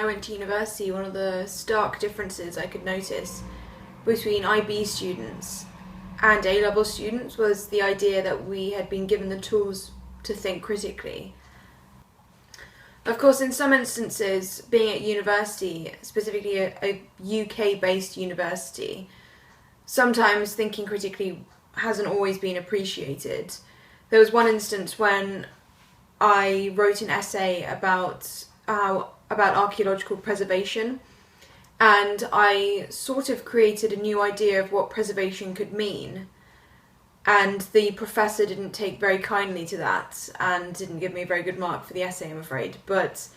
went to university, one of the stark differences I could notice between IB students and A-level students was the idea that we had been given the tools to think critically. Of course, in some instances, being at university, specifically a UK-based university, sometimes thinking critically hasn't always been appreciated. There was one instance when I wrote an essay about archaeological preservation, and I sort of created a new idea of what preservation could mean, and the professor didn't take very kindly to that and didn't give me a very good mark for the essay, I'm afraid. But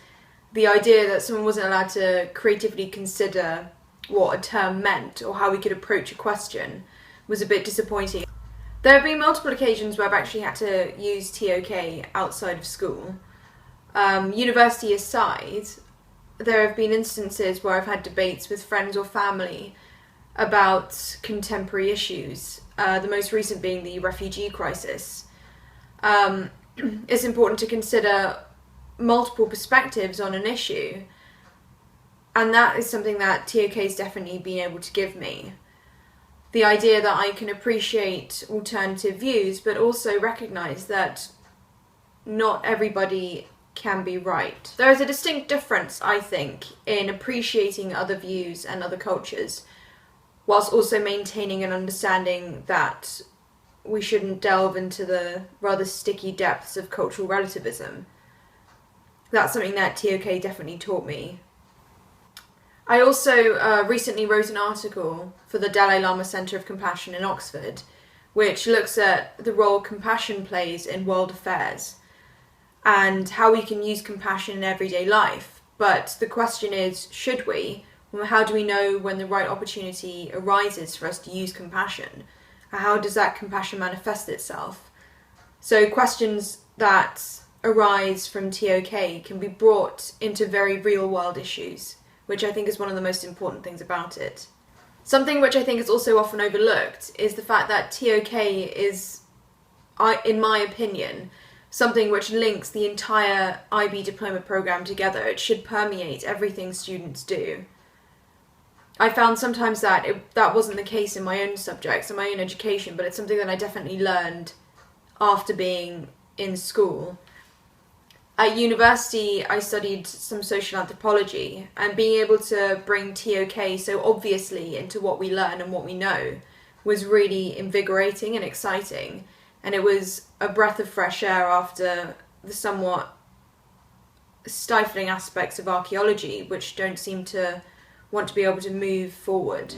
the idea that someone wasn't allowed to creatively consider what a term meant or how we could approach a question was a bit disappointing. There have been multiple occasions where I've actually had to use TOK outside of school. University aside, there have been instances where I've had debates with friends or family about contemporary issues, the most recent being the refugee crisis. It's important to consider multiple perspectives on an issue, and that is something that TOK has definitely been able to give me. The idea that I can appreciate alternative views, but also recognise that not everybody can be right. There is a distinct difference, I think, in appreciating other views and other cultures, whilst also maintaining an understanding that we shouldn't delve into the rather sticky depths of cultural relativism. That's something that TOK definitely taught me. I also recently wrote an article for the Dalai Lama Centre of Compassion in Oxford, which looks at the role compassion plays in world affairs and how we can use compassion in everyday life. But the question is, should we? How do we know when the right opportunity arises for us to use compassion? How does that compassion manifest itself? So questions that arise from TOK can be brought into very real world issues, which I think is one of the most important things about it. Something which I think is also often overlooked is the fact that TOK is, in my opinion, something which links the entire IB diploma programme together. It should permeate everything students do. I found sometimes that that wasn't the case in my own subjects, in my own education, but it's something that I definitely learned after being in school. At university, I studied some social anthropology, and being able to bring TOK so obviously into what we learn and what we know was really invigorating and exciting. And it was a breath of fresh air after the somewhat stifling aspects of archaeology, which don't seem to want to be able to move forward.